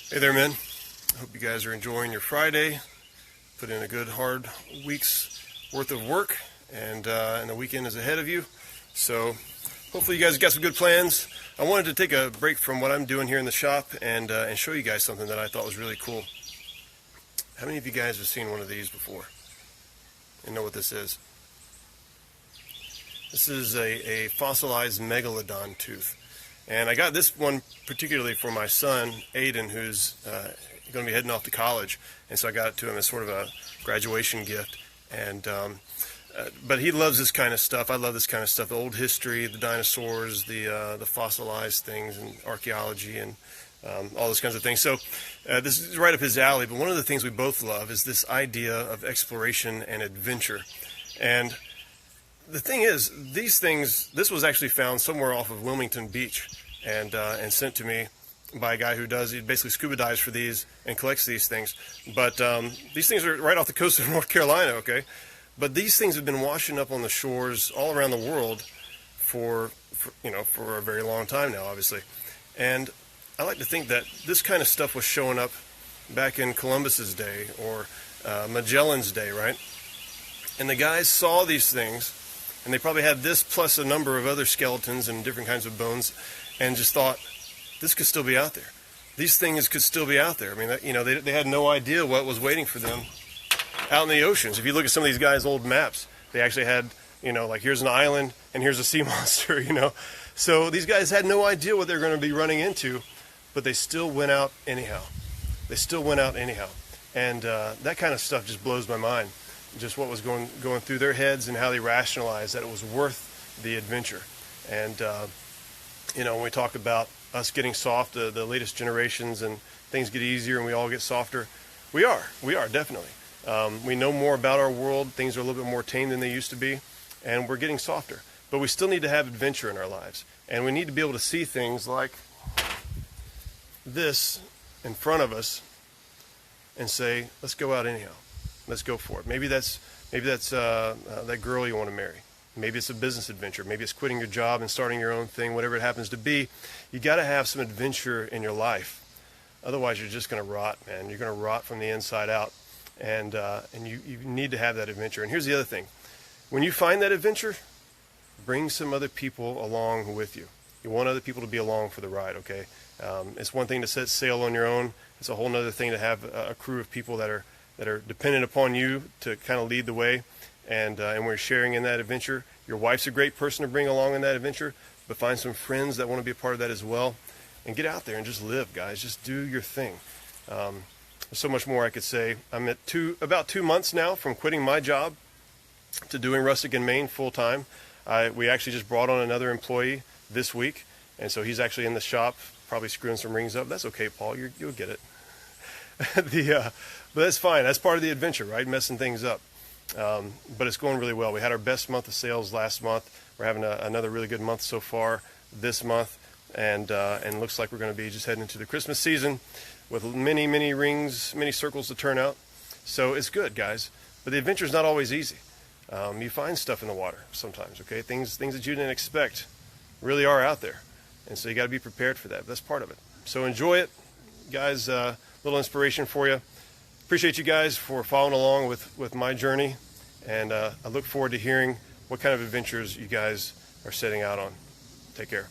Hey there, men. I hope you guys are enjoying your Friday. Put in a good, hard week's worth of work, and the weekend is ahead of you. So hopefully you guys got some good plans. I wanted to take a break from what I'm doing here in the shop and show you guys something that I thought was really cool. How many of you guys have seen one of these before and know what this is? This is a fossilized megalodon tooth. And I got this one particularly for my son, Aiden, who's going to be heading off to college. And so I got it to him as sort of a graduation gift. And but he loves this kind of stuff. I love this kind of stuff, the old history, the dinosaurs, the fossilized things, and archaeology, and all those kinds of things. So this is right up his alley. But one of the things we both love is this idea of exploration and adventure. And the thing is, these things, this was actually found somewhere off of Wilmington Beach and sent to me by a guy who he basically scuba dives for these and collects these things. But these things are right off the coast of North Carolina, okay? But these things have been washing up on the shores all around the world for a very long time now, obviously. And I like to think that this kind of stuff was showing up back in Columbus's day or Magellan's day, right? And the guys saw these things, and they probably had this plus a number of other skeletons and different kinds of bones, and just thought, this could still be out there. These things could still be out there. I mean, they had no idea what was waiting for them out in the oceans. If you look at some of these guys' old maps, they actually had, like here's an island and here's a sea monster, So these guys had no idea what they're going to be running into, but they still went out anyhow. And that kind of stuff just blows my mind. Just what was going through their heads and how they rationalized that it was worth the adventure. And when we talk about us getting soft, the latest generations, and things get easier and we all get softer, we are definitely. We know more about our world. Things are a little bit more tame than they used to be, and we're getting softer. But we still need to have adventure in our lives, and we need to be able to see things like this in front of us and say, let's go out anyhow. Let's go for it. Maybe that's that girl you want to marry. Maybe it's a business adventure. Maybe it's quitting your job and starting your own thing, whatever it happens to be. You got to have some adventure in your life. Otherwise, you're just going to rot, man. You're going to rot from the inside out. And you need to have that adventure. And here's the other thing. When you find that adventure, bring some other people along with you. You want other people to be along for the ride, okay? It's one thing to set sail on your own. It's a whole other thing to have a crew of people that are dependent upon you to kind of lead the way. And we're sharing in that adventure. Your wife's a great person to bring along in that adventure, but find some friends that want to be a part of that as well. And get out there and just live, guys. Just do your thing. There's so much more I could say. I'm at about 2 months now from quitting my job to doing Rustic in Maine full time. We actually just brought on another employee this week, and so he's actually in the shop, probably screwing some rings up. That's okay, Paul. You'll get it. But that's fine. That's part of the adventure, right? Messing things up. But it's going really well. We had our best month of sales last month. We're having another really good month so far this month, and looks like we're going to be just heading into the Christmas season with many, many rings, many circles to turn out. So it's good, guys. But the adventure is not always easy. You find stuff in the water sometimes, okay? Things that you didn't expect really are out there. And so you got to be prepared for that. That's part of it. So enjoy it. Guys, little inspiration for you. Appreciate you guys for following along with my journey. And I look forward to hearing what kind of adventures you guys are setting out on. Take care.